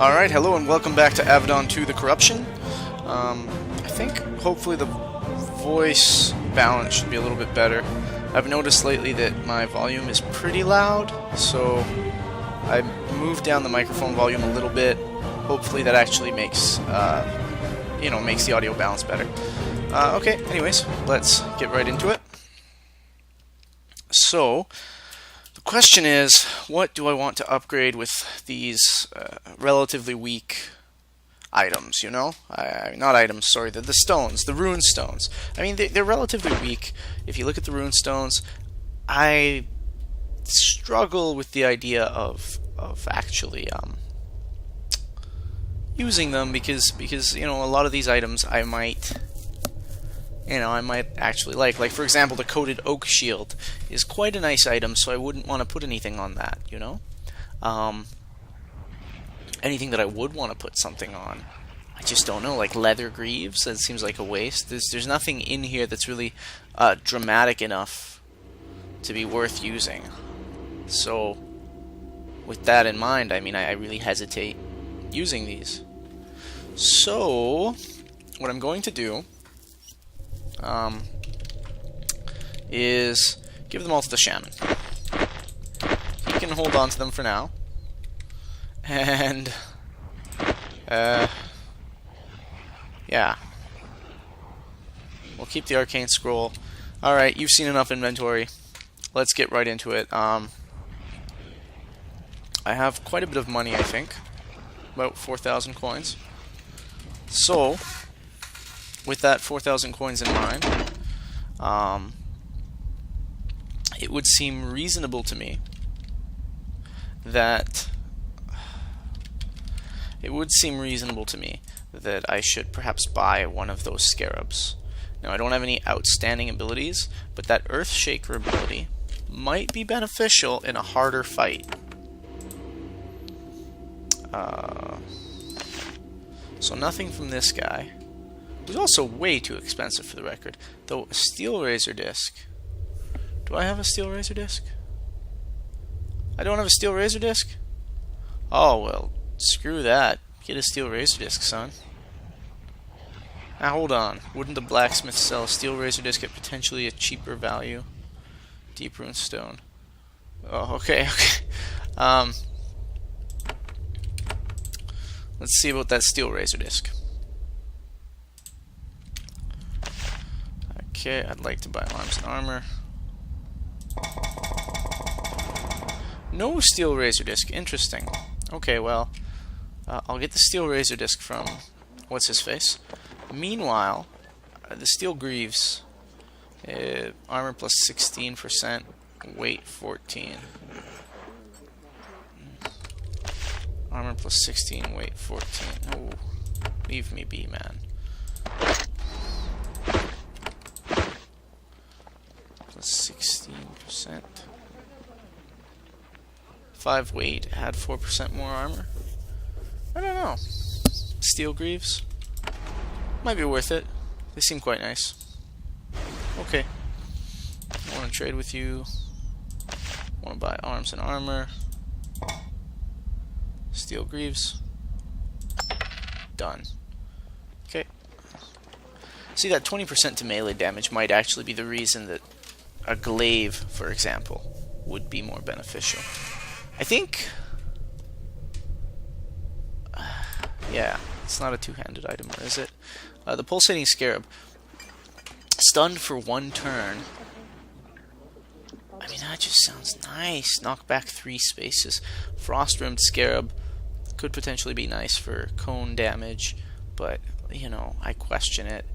Alright, hello and welcome back to Avadon 2 The Corruption. I think hopefully the voice balance should be a little bit better. I've noticed lately that my volume is pretty loud, so I moved down the microphone volume a little bit. Hopefully that actually makes, makes the audio balance better. Okay, anyways, let's get right into it. So, the question is, what do I want to upgrade with these relatively weak items, you know? Not items, sorry, the stones, the rune stones. I mean, they're relatively weak. If you look at the rune stones, I struggle with the idea of actually using them because you know, a lot of these items I might actually like. Like, for example, the coated oak shield is quite a nice item, so I wouldn't want to put anything on that, you know? Anything that I would want to put something on, I just don't know, like leather greaves, that seems like a waste. There's nothing in here that's really dramatic enough to be worth using. So, with that in mind, I mean, I really hesitate using these. So, what I'm going to do is give them all to the shaman. He can hold on to them for now. And, yeah. We'll keep the arcane scroll. Alright, you've seen enough inventory. Let's get right into it. I have quite a bit of money, I think. About 4,000 coins. So, with that 4,000 coins in mind, it would seem reasonable to me that I should perhaps buy one of those scarabs. Now, I don't have any outstanding abilities, but that Earthshaker ability might be beneficial in a harder fight. So nothing from this guy. It was also way too expensive for the record. Though, a steel razor disc. Do I have a steel razor disc? I don't have a steel razor disc? Oh, well, screw that. Get a steel razor disc, son. Now, hold on. Wouldn't the blacksmith sell a steel razor disc at potentially a cheaper value? Deep rune stone. Oh, okay. Let's see about that steel razor disc. Okay, I'd like to buy arms and armor. No steel razor disc. Interesting. Okay, well, I'll get the steel razor disc from what's his face. Meanwhile, the steel greaves, armor plus 16%, weight 14. Armor plus 16, weight 14. Oh, leave me be, man. Plus 16%. 5 weight, add 4% more armor. I don't know. Steel greaves? Might be worth it. They seem quite nice. Okay. I want to trade with you. I want to buy arms and armor. Steel greaves. Done. Okay. See, that 20% to melee damage might actually be the reason that a glaive, for example, would be more beneficial. I think... yeah, it's not a two-handed item, or is it? The pulsating scarab. Stunned for 1 turn. I mean, that just sounds nice. Knock back 3 spaces. Frost-rimmed scarab could potentially be nice for cone damage, but, you know, I question it.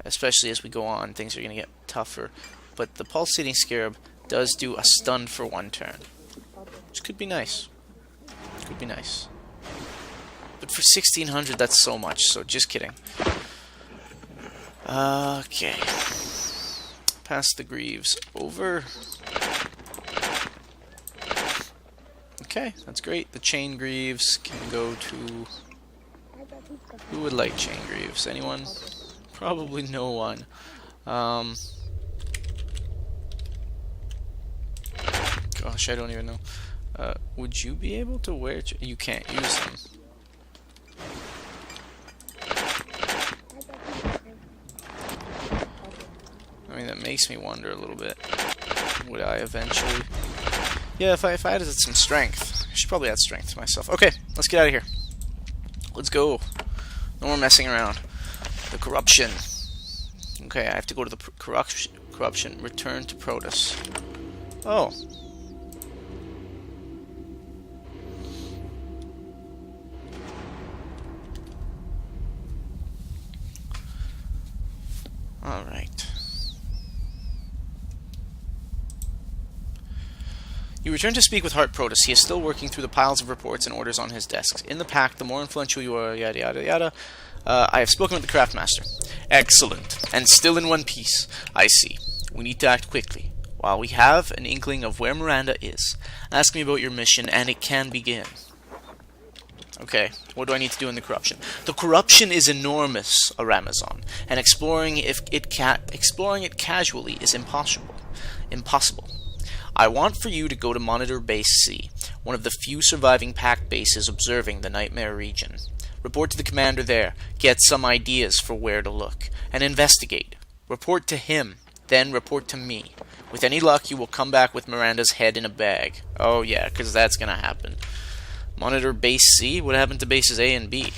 Especially as we go on, things are going to get tougher. But the pulsating scarab does do a stun for 1 turn. Which could be nice. Could be nice. But for 1,600, that's so much, so just kidding. Okay. Pass the greaves over. Okay, that's great. The chain greaves can go to... who would like chain greaves? Anyone? Probably no one. Gosh, I don't even know. Would you be able to wear... you can't use them. makes me wonder a little bit. Would I eventually... Yeah, if I added some strength. I should probably add strength to myself. Okay, let's get out of here. Let's go. No more messing around. The corruption. Okay, I have to go to the corruption. Return to Protus. Oh. Alright. You return to speak with Hart Protus. He is still working through the piles of reports and orders on his desks. In the pack, the more influential you are, yada yada yada. I have spoken with the Craftmaster. Excellent. And still in one piece. I see. We need to act quickly. While we have an inkling of where Miranda is, ask me about your mission, and it can begin. Okay, what do I need to do in the corruption? The corruption is enormous, Ramazan, and exploring it casually is impossible. I want for you to go to Monitor Base C, one of the few surviving pact bases observing the Nightmare region. Report to the commander there, get some ideas for where to look, and investigate. Report to him, then report to me. With any luck, you will come back with Miranda's head in a bag. Oh yeah, because that's gonna happen. Monitor Base C? What happened to bases A and B?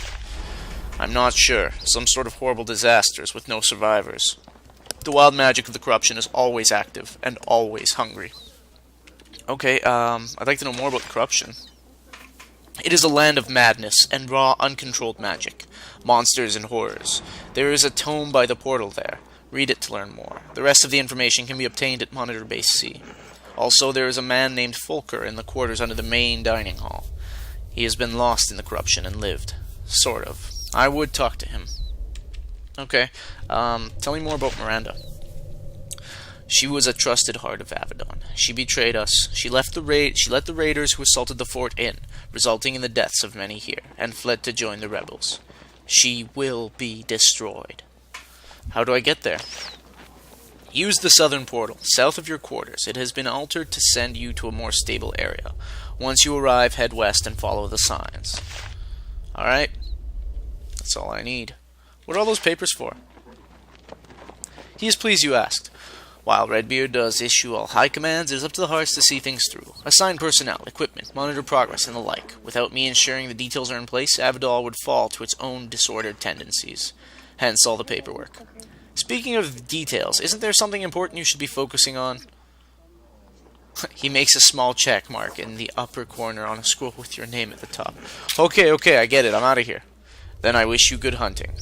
I'm not sure. Some sort of horrible disasters with no survivors. The wild magic of the corruption is always active and always hungry. Okay, I'd like to know more about the corruption. It is a land of madness and raw, uncontrolled magic. Monsters and horrors. There is a tome by the portal there. Read it to learn more. The rest of the information can be obtained at Monitor Base C. Also, there is a man named Folker in the quarters under the main dining hall. He has been lost in the corruption and lived. Sort of. I would talk to him. Okay, tell me more about Miranda. She was a trusted heart of Avadon. She betrayed us. She let the raiders who assaulted the fort in, resulting in the deaths of many here, and fled to join the rebels. She will be destroyed. How do I get there? Use the southern portal, south of your quarters. It has been altered to send you to a more stable area. Once you arrive, head west and follow the signs. Alright. That's all I need. What are all those papers for? He is pleased you asked. While Redbeard does issue all high commands, it is up to the hearts to see things through. Assign personnel, equipment, monitor progress, and the like. Without me ensuring the details are in place, Avadon would fall to its own disordered tendencies. Hence all the paperwork. Speaking of details, isn't there something important you should be focusing on? He makes a small check mark in the upper corner on a scroll with your name at the top. Okay, I get it. I'm out of here. Then I wish you good hunting.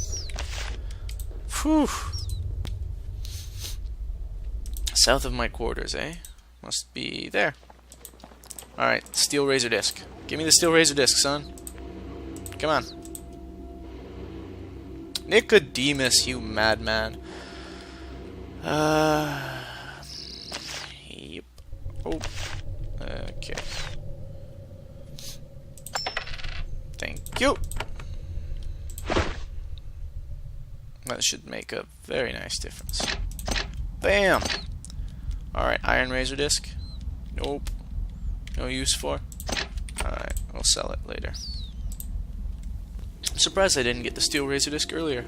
Whew. South of my quarters, eh? Must be there. Alright, steel razor disc. Give me the steel razor disc, son. Come on. Nicodemus, you madman. Yep. Oh. Okay. Thank you. That should make a very nice difference. Bam! Alright, iron razor disc. Nope. No use for. Alright, I'll sell it later. I'm surprised I didn't get the steel razor disc earlier.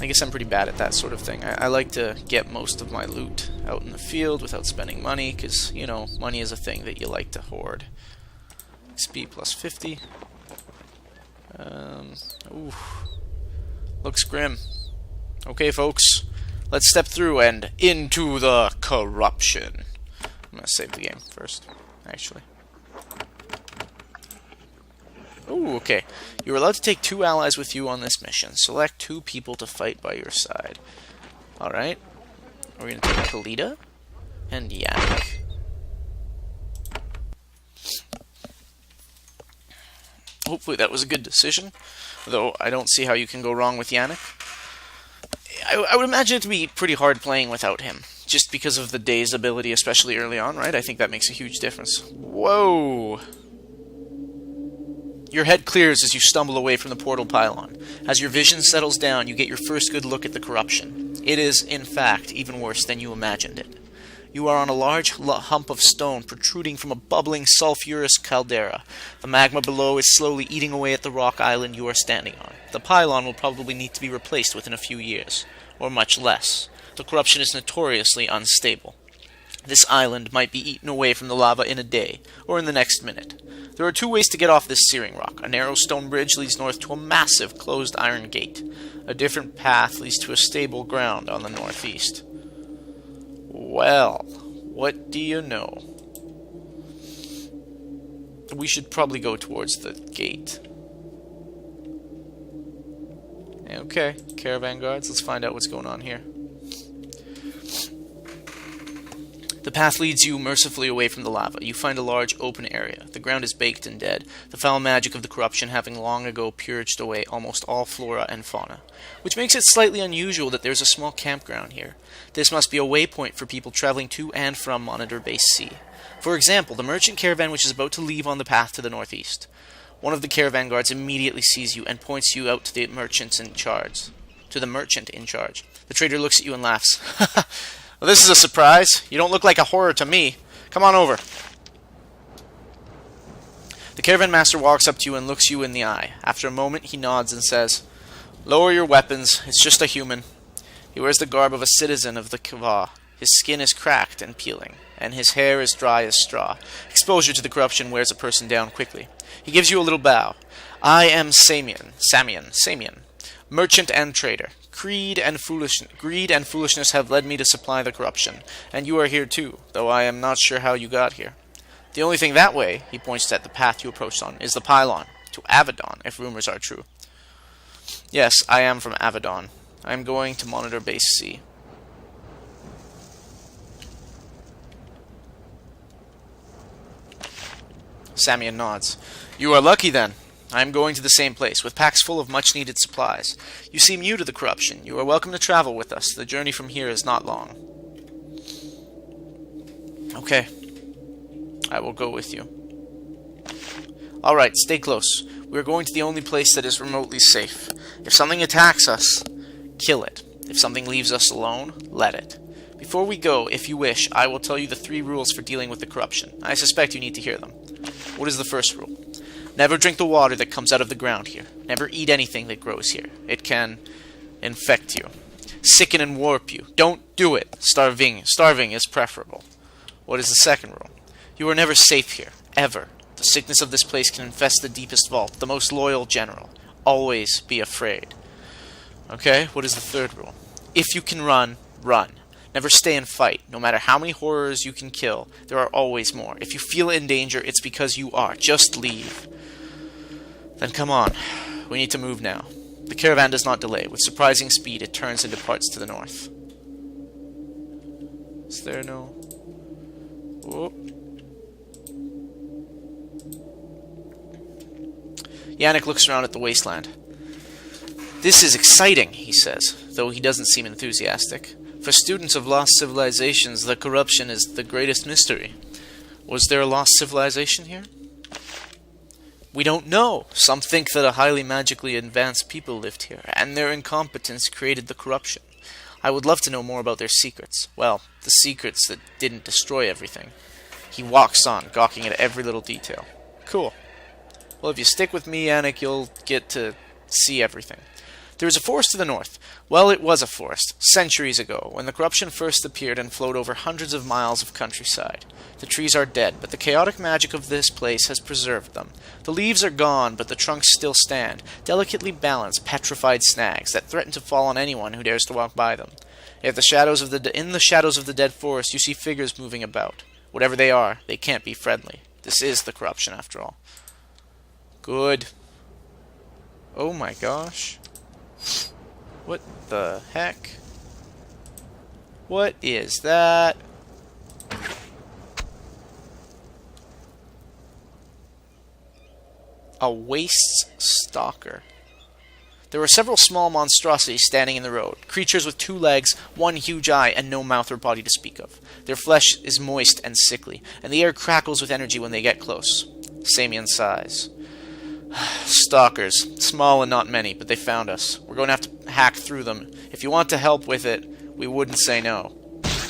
I guess I'm pretty bad at that sort of thing. I like to get most of my loot out in the field without spending money, because, you know, money is a thing that you like to hoard. XP plus 50. Ooh. Looks grim. Okay, folks. Let's step through and into the corruption. I'm gonna save the game first, actually. Ooh, okay. You're allowed to take 2 allies with you on this mission. Select 2 people to fight by your side. Alright. We're gonna take Kalita and Yannick. Hopefully that was a good decision. Though I don't see how you can go wrong with Yannick. I would imagine it to be pretty hard playing without him, just because of the Daze ability, especially early on, right? I think that makes a huge difference. Whoa! Your head clears as you stumble away from the portal pylon. As your vision settles down, you get your first good look at the corruption. It is, in fact, even worse than you imagined it. You are on a large hump of stone protruding from a bubbling sulfurous caldera. The magma below is slowly eating away at the rock island you are standing on. The pylon will probably need to be replaced within a few years, or much less. the corruption is notoriously unstable. This island might be eaten away from the lava in a day, or in the next minute. There are two ways to get off this searing rock. A narrow stone bridge leads north to a massive closed iron gate. A different path leads to a stable ground on the northeast. Well, what do you know? We should probably go towards the gate. Okay, caravan guards, let's find out what's going on here. The path leads you mercifully away from the lava. You find a large open area. The ground is baked and dead, the foul magic of the corruption having long ago purged away almost all flora and fauna, which makes it slightly unusual that there's a small campground here. This must be a waypoint for people traveling to and from Monitor Base C. For example, the merchant caravan which is about to leave on the path to the northeast. One of the caravan guards immediately sees you and points you out to the merchant in charge. The trader looks at you and laughs. Well, this is a surprise. You don't look like a horror to me. Come on over. The caravan master walks up to you and looks you in the eye. After a moment, he nods and says, "Lower your weapons. It's just a human." He wears the garb of a citizen of the Kava. His skin is cracked and peeling, and his hair is dry as straw. Exposure to the corruption wears a person down quickly. He gives you a little bow. "I am Samian, merchant and trader. Greed and foolishness have led me to supply the corruption, and you are here too, though I am not sure how you got here. The only thing that way," he points at the path you approached on, "is the pylon, to Avadon, if rumors are true." "Yes, I am from Avadon. I am going to Monitor Base C." Samian nods. "You are lucky then. I am going to the same place, with packs full of much-needed supplies. You seem new to the corruption. You are welcome to travel with us. The journey from here is not long." "Okay. I will go with you." "Alright, stay close. We are going to the only place that is remotely safe. If something attacks us, kill it. If something leaves us alone, let it. Before we go, if you wish, I will tell you the 3 rules for dealing with the corruption. I suspect you need to hear them. What is the first rule? Never drink the water that comes out of the ground here. Never eat anything that grows here. It can infect you, sicken and warp you. Don't do it. Starving is preferable. What is the second rule? You are never safe here, ever. The sickness of this place can infest the deepest vault, the most loyal general. Always be afraid. Okay, what is the third rule? If you can run, run. Never stay and fight. No matter how many horrors you can kill, there are always more. If you feel in danger, it's because you are. Just leave. Then come on. We need to move now. The caravan does not delay. With surprising speed, it turns and departs to the north. Is there no... Oh. Yannick looks around at the wasteland. "This is exciting," he says, though he doesn't seem enthusiastic. "For students of lost civilizations, the corruption is the greatest mystery. Was there a lost civilization here?" "We don't know. Some think that a highly magically advanced people lived here, and their incompetence created the corruption. I would love to know more about their secrets. Well, the secrets that didn't destroy everything." He walks on, gawking at every little detail. "Cool. Well, if you stick with me, Yannick, you'll get to see everything. There is a forest to the north. Well, it was a forest, centuries ago, when the corruption first appeared and flowed over hundreds of miles of countryside. The trees are dead, but the chaotic magic of this place has preserved them. The leaves are gone, but the trunks still stand, delicately balanced, petrified snags that threaten to fall on anyone who dares to walk by them. In the shadows of the dead forest, you see figures moving about. Whatever they are, they can't be friendly. This is the corruption, after all." Good. Oh my gosh. What the heck? What is that? A waste stalker. There were several small monstrosities standing in the road, creatures with 2 legs, 1 huge eye, and no mouth or body to speak of. Their flesh is moist and sickly, and the air crackles with energy when they get close. Samian sighs. "Stalkers. Small and not many, but they found us. We're going to have to hack through them. If you want to help with it, we wouldn't say no."